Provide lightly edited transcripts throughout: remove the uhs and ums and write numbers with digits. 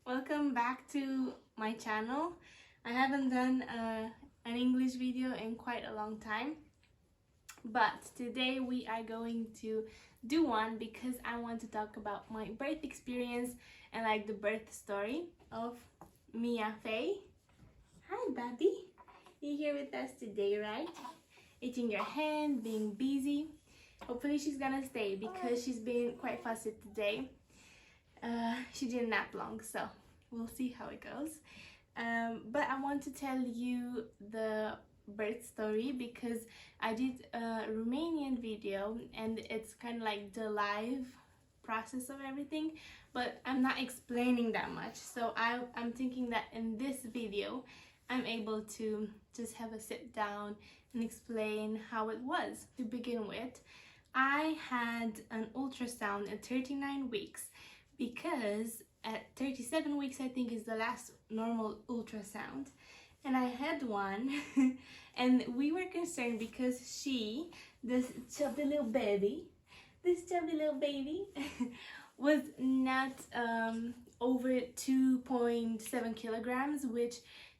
Welcome back to my channel. I haven't done an English video in quite a long time, but today we are going to do one because I want to talk about my birth experience and like the birth story of Mia Faye. Hi, Baby. You're here with us today, right? Eating your hand, being busy. Hopefully she's gonna stay because she's been quite fussy today. She didn't nap long, so we'll see how it goes. But I want to tell you the birth story because I did a Romanian video and it's kind of like the live process of everything, but I'm not explaining that much. So I'm thinking that in this video I'm able to just have a sit down and explain how it was. To begin with, I had an ultrasound at 39 weeks because at 37 weeks I think is the last normal ultrasound, and I had one and we were concerned because this chubby little baby was not over 2.7 kilograms, which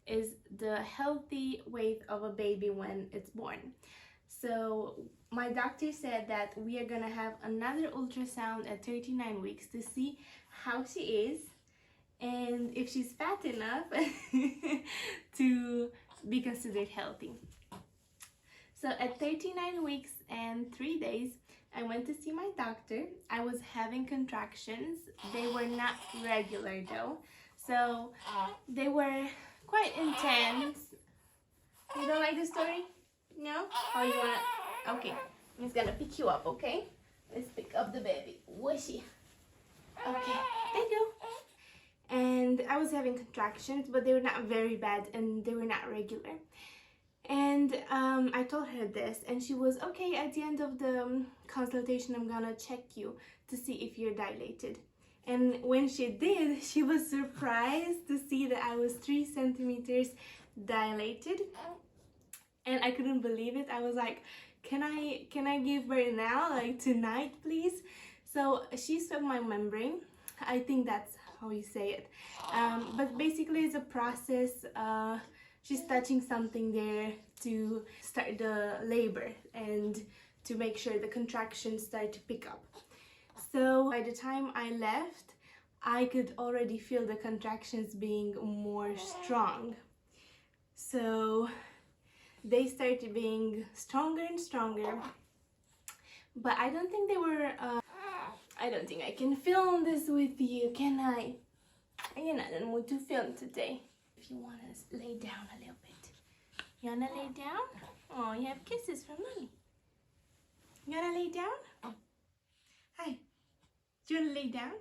is the healthy weight of a baby when it's born. So my doctor said that we are gonna have another ultrasound at 39 weeks to see how she is and if she's fat enough to be considered healthy. So at 39 weeks and 3 days, I went to see my doctor. I was having contractions. They were not regular though, so they were quite intense. You don't like the story? No? Oh, you wanna? Okay, I'm just gonna pick you up, okay? Let's pick up the baby. Whooshy. Okay, there you go. And I was having contractions, but they were not very bad and they were not regular. And I told her this, and she was okay. At the end of the consultation, I'm gonna check you to see if you're dilated. And when she did, she was surprised to see that I was 3 centimeters dilated. And I couldn't believe it. I was like, can I give birth now, like tonight, please? So she swept my membrane. I think that's how you say it. But basically it's a process. She's touching something there to start the labor and to make sure the contractions start to pick up. So by the time I left, I could already feel the contractions being more strong. So they started being stronger and stronger, but I don't think they were I don't think I can film this with you, can I? You're not in the mood to film today. If you want to lay down a little bit. You wanna lay down? Oh, you have kisses from mommy. You wanna lay down? Oh. Hi. Do you wanna lay down?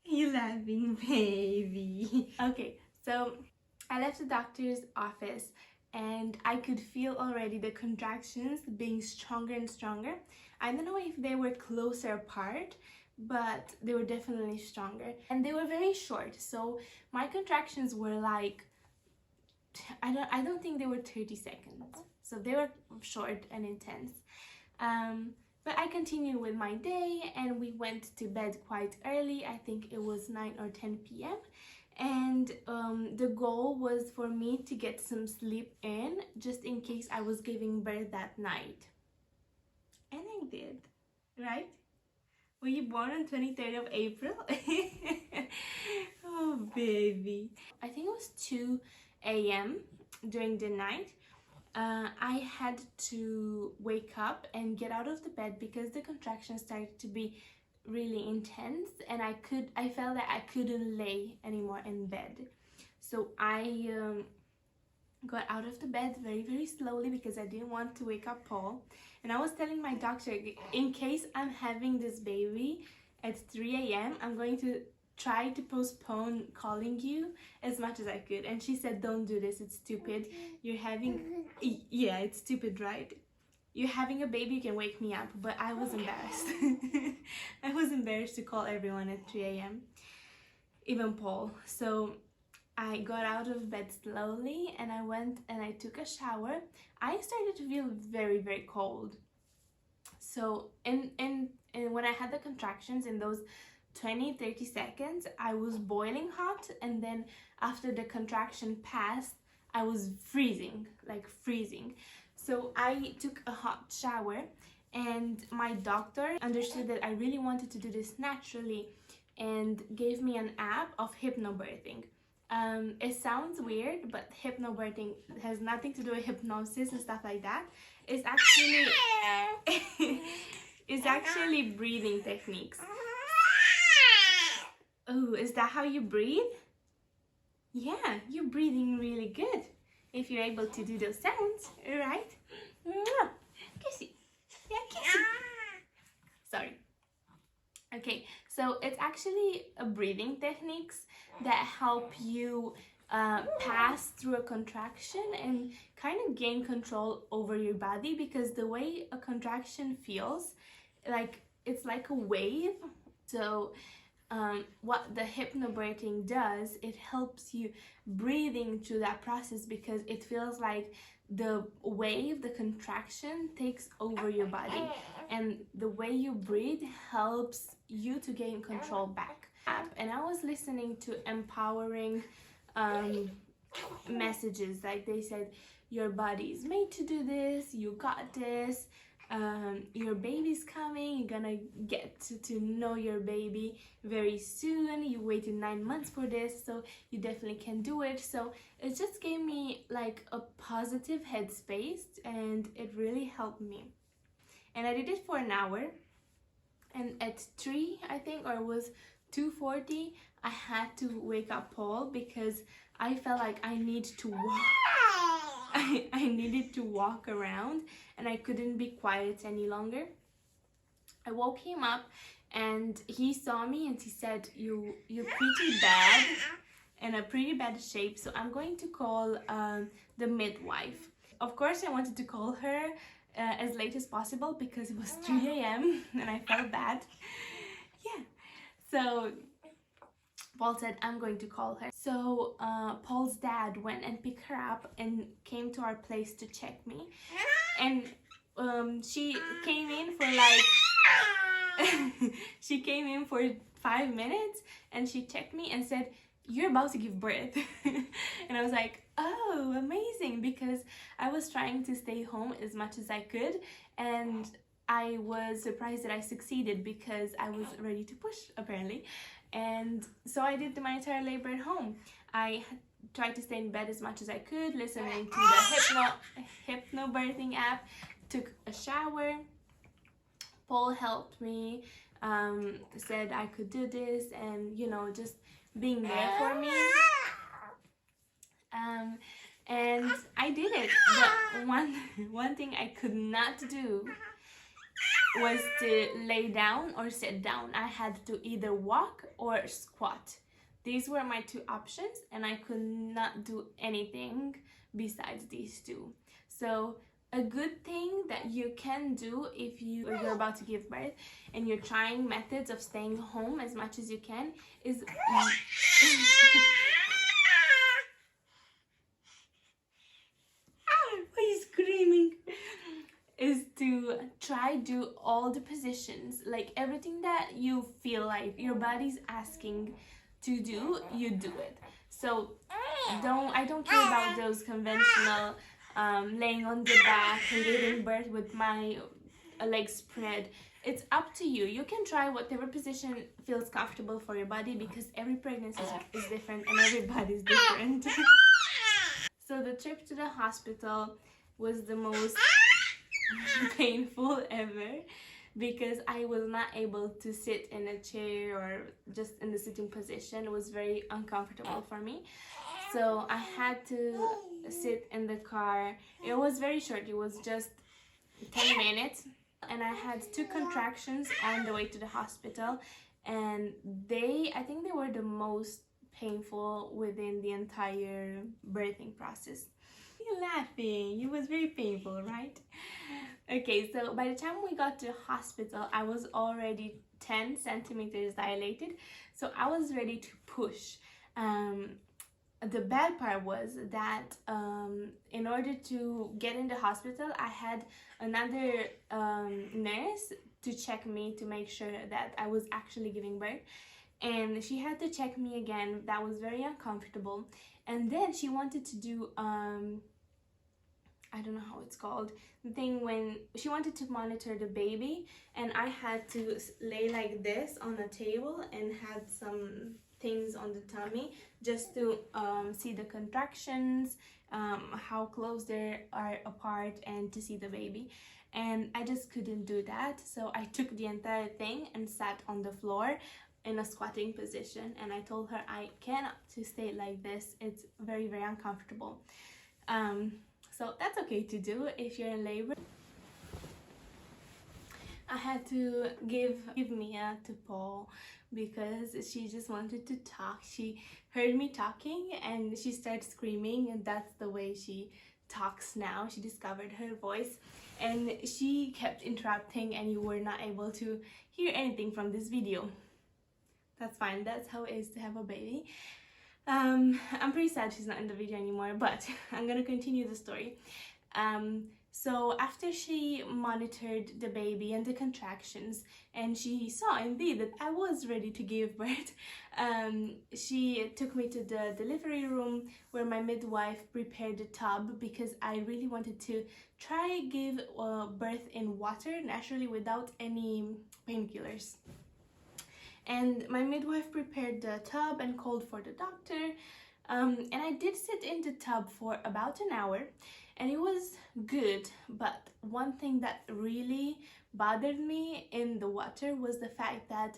You laughing, baby. Okay, so I left the doctor's office and I could feel already the contractions being stronger and stronger. I don't know if they were closer apart, but they were definitely stronger. And they were very short, so my contractions were like, I don't think they were 30 seconds. So they were short and intense. But I continued with my day and we went to bed quite early. I think it was 9 or 10 p.m. And the goal was for me to get some sleep in just in case I was giving birth that night. And I did, right? Were you born on 23rd of April? Oh, baby. I think it was 2 a.m. during the night. I had to wake up and get out of the bed because the contractions started to be really intense and I felt that I couldn't lay anymore in bed. So I got out of the bed very slowly because I didn't want to wake up Paul. And I was telling my doctor, in case I'm having this baby at 3 a.m. I'm going to try to postpone calling you as much as I could. And she said, don't do this, it's stupid. You're having, yeah, it's stupid, right? You're having a baby, you can wake me up. But I was embarrassed. I was embarrassed to call everyone at 3 a.m. even Paul. So I got out of bed slowly and I went and I took a shower. I started to feel very cold. So and when I had the contractions in those 20-30 seconds I was boiling hot, and then after the contraction passed I was freezing, like freezing. So I took a hot shower, and my doctor understood that I really wanted to do this naturally and gave me an app of hypnobirthing. It sounds weird, but hypnobirthing has nothing to do with hypnosis and stuff like that. It's actually it's actually breathing techniques. Oh, is that how you breathe? Yeah, you're breathing really good if you're able to do those sounds, right? Kissy. Yeah, kissy. Sorry. Okay, so it's actually a breathing techniques that help you pass through a contraction and kind of gain control over your body, because the way a contraction feels, like it's like a wave. So what the hypnobirthing does, it helps you breathing through that process, because it feels like the wave, the contraction takes over your body, and the way you breathe helps you to gain control back. And I was listening to empowering messages, like they said, your body is made to do this, you got this, your baby's coming, you're gonna get to know your baby very soon, you waited 9 months for this, so you definitely can do it. So it just gave me like a positive headspace, and it really helped me. And I did it for an hour, and at 3, I think, or it was 2:40, I had to wake up Paul, because I felt like I need to walk. I needed to walk around, and I couldn't be quiet any longer. I woke him up, and he saw me, and he said, you're pretty bad, in a pretty bad shape, so I'm going to call the midwife. Of course, I wanted to call her as late as possible, because it was 3 a.m. and I felt bad. Yeah, so Paul said, I'm going to call her. So Paul's dad went and picked her up and came to our place to check me. And she came in for like, she came in for 5 minutes, and she checked me and said, you're about to give birth. And I was like, oh, amazing, because I was trying to stay home as much as I could, and I was surprised that I succeeded, because I was ready to push, apparently. And so I did my entire labor at home. I tried to stay in bed as much as I could, listening to the hypnobirthing app, took a shower. Paul helped me, said I could do this, and you know, just being there for me. And I did it. But one thing I could not do was to lay down or sit down. I had to either walk or squat. These were my 2 options, and I could not do anything besides these 2. So a good thing that you can do if you're about to give birth and you're trying methods of staying home as much as you can is why are you screaming? Is to try do all the positions, like everything that you feel like your body's asking to do, you do it. So I don't care about those conventional laying on the back and giving birth with my legs spread. It's up to you. You can try whatever position feels comfortable for your body, because every pregnancy is different and everybody's different. So the trip to the hospital was the most painful ever, because I was not able to sit in a chair or just in the sitting position. It was very uncomfortable for me, so I had to sit in the car. It was very short, it was just 10 minutes, and I had 2 contractions on the way to the hospital, and I think they were the most painful within the entire birthing process. You're laughing, it was very painful, right? Okay, so by the time we got to the hospital, I was already 10 centimeters dilated, so I was ready to push. The bad part was that in order to get in the hospital, I had another nurse to check me to make sure that I was actually giving birth. and she had to check me again. That was very uncomfortable. And then she wanted to do I don't know how it's called, the thing when she wanted to monitor the baby, and I had to lay like this on a table and had some things on the tummy just to see the contractions, how close they are apart, and to see the baby. And I just couldn't do that, so I took the entire thing and sat on the floor in a squatting position, and I told her I cannot to stay like this. It's very, very uncomfortable. So that's okay to do if you're in labor. I had to give Mia to Paul because she just wanted to talk. She heard me talking and she started screaming, and that's the way she talks now. She discovered her voice, and she kept interrupting, and you were not able to hear anything from this video. That's fine. That's how it is to have a baby. I'm pretty sad she's not in the video anymore, but I'm gonna continue the story. So after she monitored the baby and the contractions, and she saw indeed that I was ready to give birth, she took me to the delivery room where my midwife prepared the tub, because I really wanted to try give birth in water naturally without any painkillers. And my midwife prepared the tub and called for the doctor, and I did sit in the tub for about an hour, and it was good. But one thing that really bothered me in the water was the fact that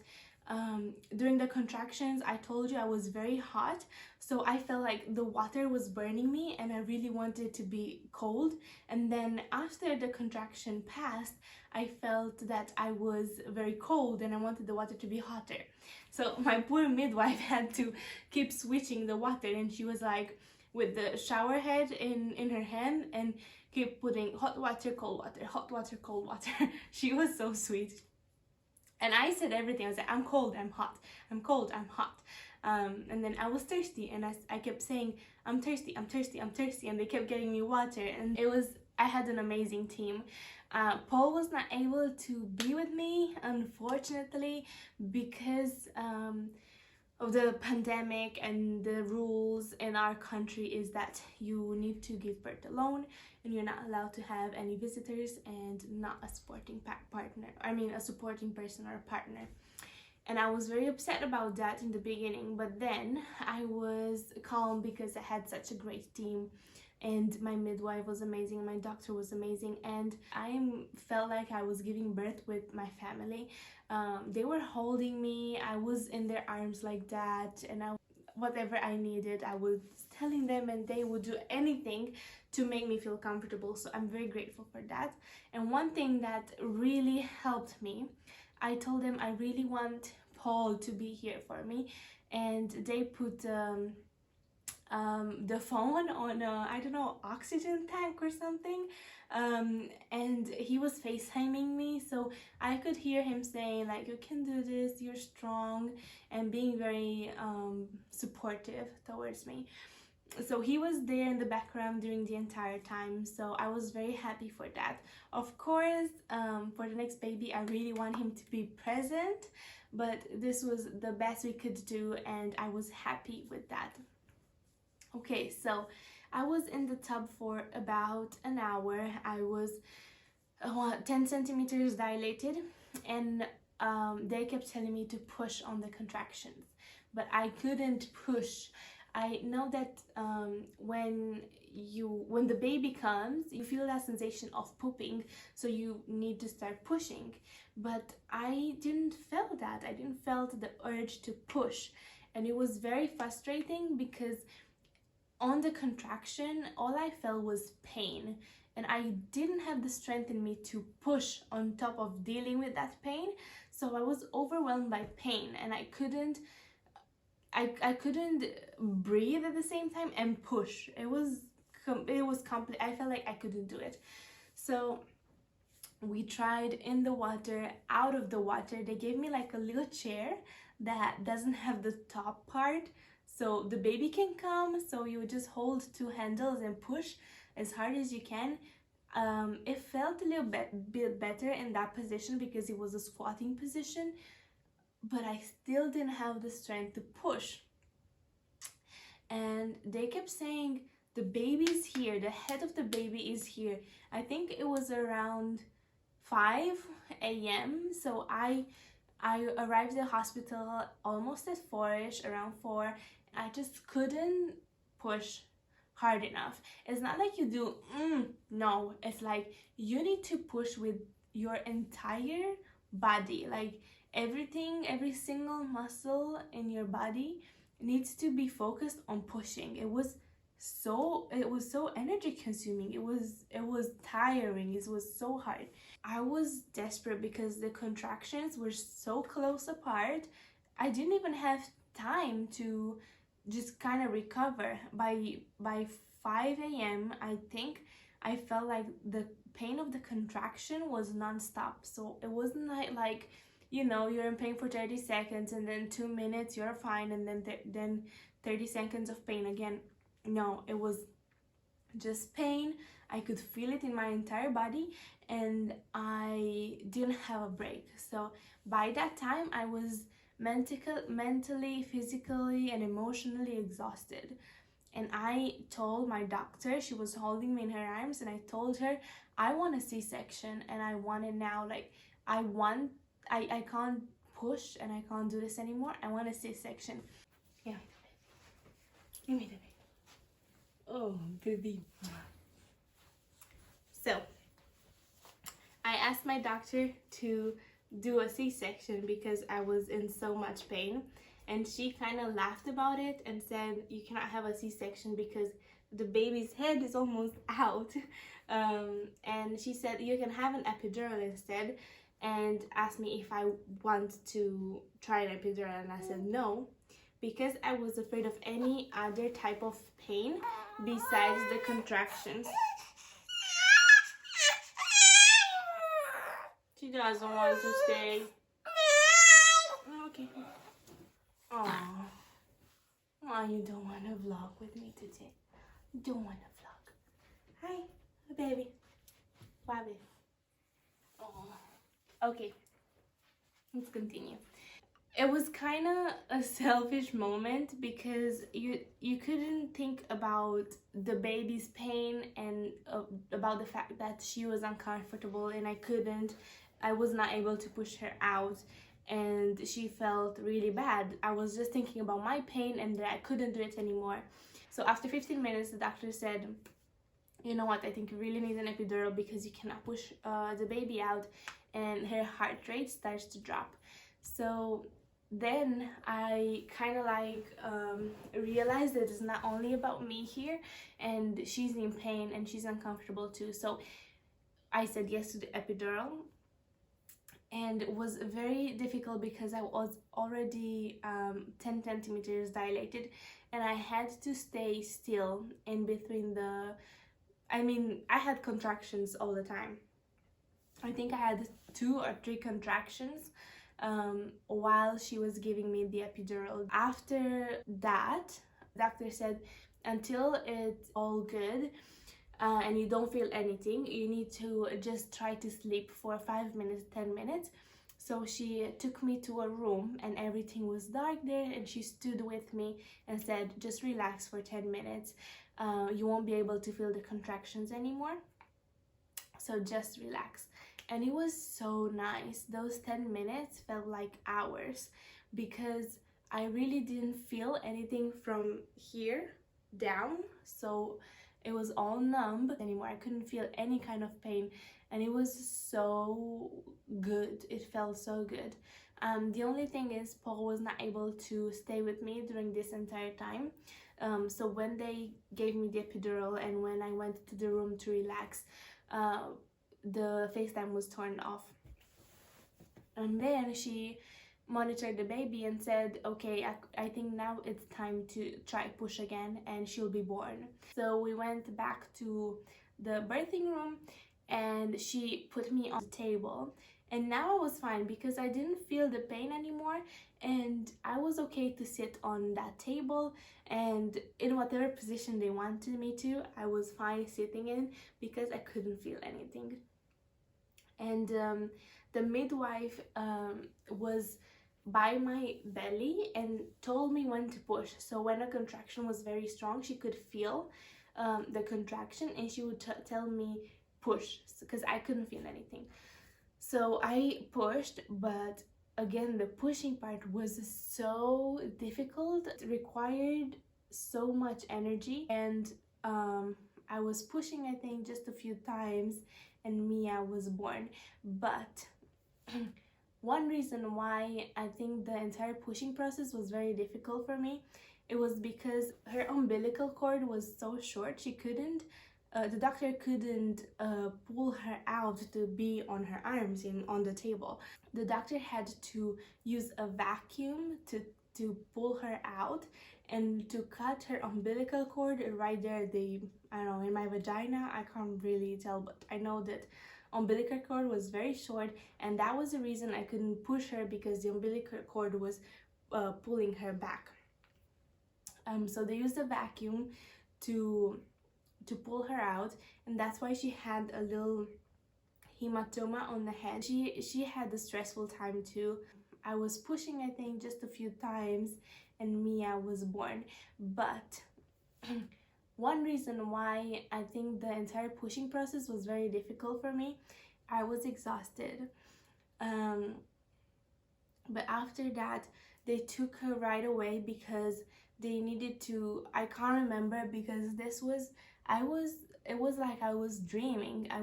during the contractions, I told you I was very hot, so I felt like the water was burning me and I really wanted to be cold. And then after the contraction passed, I felt that I was very cold and I wanted the water to be hotter. So my poor midwife had to keep switching the water, and she was like with the shower head in her hand and keep putting hot water, cold water, hot water, cold water. She was so sweet. And I said everything. I was like, I'm cold, I'm hot, I'm cold, I'm hot. And then I was thirsty, and I kept saying, I'm thirsty, I'm thirsty, I'm thirsty, and they kept getting me water. And I had an amazing team. Paul was not able to be with me, unfortunately, because of the pandemic, and the rules in our country is that you need to give birth alone, and you're not allowed to have any visitors and not a supporting partner. I mean, a supporting person or a partner. And I was very upset about that in the beginning, but then I was calm because I had such a great team, and my midwife was amazing, my doctor was amazing, and I felt like I was giving birth with my family. They were holding me, I was in their arms like that, and whatever I needed, I was telling them, and they would do anything to make me feel comfortable. So I'm very grateful for that. And one thing that really helped me, I told them I really want Paul to be here for me, and they put the phone on a, I don't know, oxygen tank or something, and he was FaceTiming me, so I could hear him saying like, you can do this, you're strong, and being very supportive towards me. So he was there in the background during the entire time, so I was very happy for that. Of course, for the next baby, I really want him to be present, but this was the best we could do, and I was happy with that. Okay, so I was in the tub for about an hour. I was 10 centimeters dilated, and they kept telling me to push on the contractions, but I couldn't push. I know that when the baby comes, you feel that sensation of pooping, so you need to start pushing, but I didn't feel that. I didn't feel the urge to push, and it was very frustrating because on the contraction, all I felt was pain, and I didn't have the strength in me to push on top of dealing with that pain. So I was overwhelmed by pain, and I couldn't breathe at the same time and push. It was complete. I felt like I couldn't do it. So we tried in the water, out of the water. They gave me like a little chair that doesn't have the top part, so the baby can come, so you would just hold two handles and push as hard as you can. It felt a little bit better in that position because it was a squatting position, but I still didn't have the strength to push. And they kept saying, the baby's here, the head of the baby is here. I think it was around 5 a.m. So I arrived at the hospital almost at 4ish, around 4. I just couldn't push hard enough. It's not like you do, no, it's like you need to push with your entire body. Like everything, every single muscle in your body needs to be focused on pushing. It was so energy consuming. It was tiring. It was so hard. I was desperate because the contractions were so close apart. I didn't even have time to just kind of recover. By 5 a.m. I think I felt like the pain of the contraction was non-stop. So it wasn't like you know, you're in pain for 30 seconds and then 2 minutes you're fine, and then 30 seconds of pain again. No, it was just pain. I could feel it in my entire body, and I didn't have a break. So by that time I was mentally, physically, and emotionally exhausted. And I told my doctor, she was holding me in her arms, and I told her I want a C-section, and I want it now. Like I can't push and I can't do this anymore. I want a C-section. Give me the baby. Give me the baby. Oh, baby. So I asked my doctor to do a C-section because I was in so much pain, and she kind of laughed about it and said you cannot have a C-section because the baby's head is almost out. And she said you can have an epidural instead, and asked me if I want to try an epidural, and I said no, because I was afraid of any other type of pain besides the contractions. She doesn't want to stay. Okay. Oh, you don't want to vlog with me today. You don't want to vlog. Hi, baby. Bobby. Oh. Okay, let's continue. It was kind of a selfish moment because you couldn't think about the baby's pain and about the fact that she was uncomfortable, and I was not able to push her out, and she felt really bad. I was just thinking about my pain and that I couldn't do it anymore. So after 15 minutes, the doctor said, you know what, I think you really need an epidural because you cannot push the baby out, and her heart rate starts to drop. So then I kind of realized that it's not only about me here, and she's in pain and she's uncomfortable too. So I said yes to the epidural, and it was very difficult because I was already 10 centimeters dilated, and I had to stay still in between I had contractions all the time. I think I had 2 or 3 contractions while she was giving me the epidural. After that, the doctor said until it's all good and you don't feel anything, you need to just try to sleep for 5 minutes, 10 minutes. So she took me to a room and everything was dark there, and she stood with me and said, just relax for 10 minutes. You won't be able to feel the contractions anymore, so just relax. And it was so nice. Those 10 minutes felt like hours because I really didn't feel anything from here down, so it was all numb anymore. I couldn't feel any kind of pain, and it was so good. It felt so good. The only thing is Paul was not able to stay with me during this entire time. So when they gave me the epidural and when I went to the room to relax, the FaceTime was turned off. And then she monitored the baby and said, okay, I think now it's time to try push again and she'll be born. So we went back to the birthing room and she put me on the table, and now I was fine because I didn't feel the pain anymore, and I was okay to sit on that table, and in whatever position they wanted me to, I was fine sitting in because I couldn't feel anything. And the midwife was by my belly and told me when to push. So when a contraction was very strong, she could feel the contraction, and she would tell me push, because I couldn't feel anything. So I pushed, but again, the pushing part was so difficult. It required so much energy, and I was pushing, I think, just a few times, and Mia was born. But one reason why I think the entire pushing process was very difficult for me, it was because her umbilical cord was so short. She couldn't, the doctor couldn't pull her out to be on her arms on the table. The doctor had to use a vacuum to pull her out and to cut her umbilical cord right there. I don't know, in my vagina, I can't really tell, but I know that umbilical cord was very short, and that was the reason I couldn't push her, because the umbilical cord was pulling her back. So they used a vacuum to pull her out, and that's why she had a little hematoma on the head. She had a stressful time too. I was pushing, I think, just a few times, and Mia was born. But one reason why I think the entire pushing process was very difficult for me, I was exhausted. But after that, they took her right away because they needed to, I can't remember, because it was like I was dreaming. I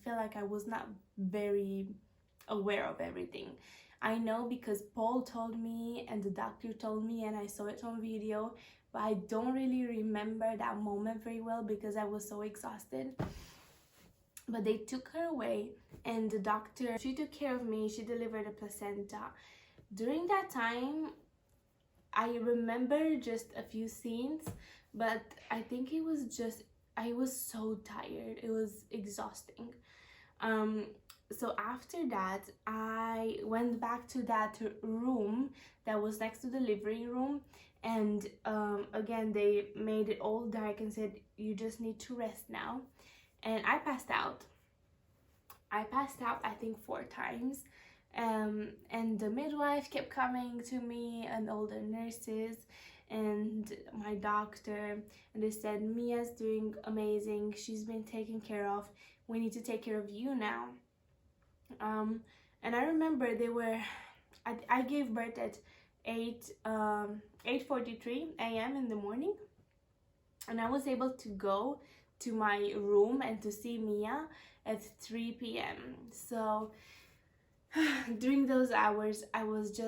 feel like I was not very aware of everything. I know because Paul told me and the doctor told me, and I saw it on video, but I don't really remember that moment very well because I was so exhausted. But they took her away, and the doctor, she took care of me. She delivered a placenta. During that time, I remember just a few scenes, but I think it was just, I was so tired. It was exhausting. So after that, I went back to that room that was next to the delivery room, and again, they made it all dark and said, you just need to rest now. And I passed out. I think 4 times. And the midwife kept coming to me, and all the nurses and my doctor, and they said, Mia's doing amazing, she's been taken care of, we need to take care of you now. And I remember I gave birth at 8:43 a.m. in the morning, and I was able to go to my room and to see Mia at 3 p.m. So during those hours, I was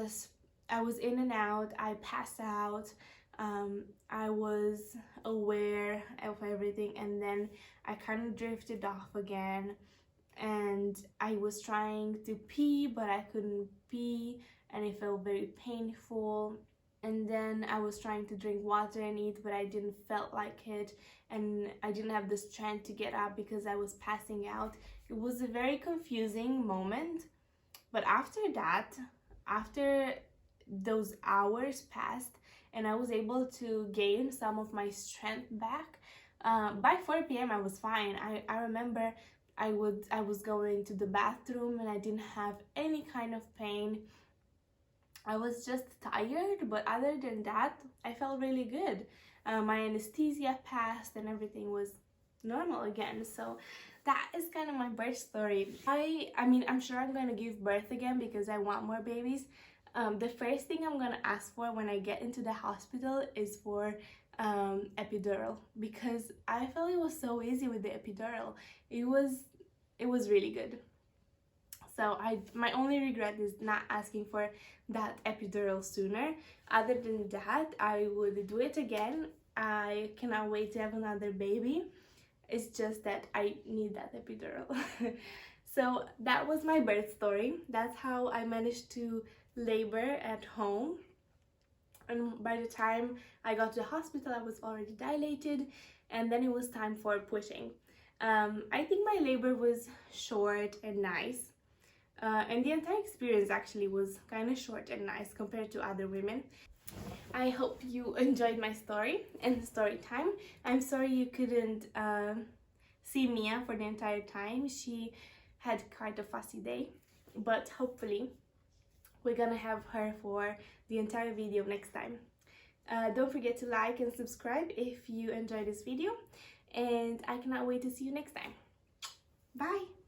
in and out. I passed out. I was aware of everything, and then I kind of drifted off again, and I was trying to pee, but I couldn't pee, and it felt very painful. And then I was trying to drink water and eat, but I didn't felt like it, and I didn't have the strength to get up because I was passing out. It was a very confusing moment. But after that, after those hours passed and I was able to gain some of my strength back, by 4 p.m. I was fine. I remember I was going to the bathroom and I didn't have any kind of pain. I was just tired, but other than that, I felt really good. My anesthesia passed and everything was normal again. So that is kind of my birth story. I mean, I'm sure I'm gonna give birth again because I want more babies. The first thing I'm gonna ask for when I get into the hospital is for epidural, because I felt it was so easy with the epidural. It was really good. So my only regret is not asking for that epidural sooner. Other than that, I would do it again. I cannot wait to have another baby. It's just that I need that epidural. So that was my birth story. That's how I managed to labor at home. And by the time I got to the hospital, I was already dilated, and then it was time for pushing. I think my labor was short and nice. And the entire experience actually was kind of short and nice compared to other women. I hope you enjoyed my story and the story time. I'm sorry you couldn't see Mia for the entire time. She had quite a fussy day, but hopefully we're gonna have her for the entire video next time. Don't forget to like and subscribe if you enjoyed this video, and I cannot wait to see you next time. Bye!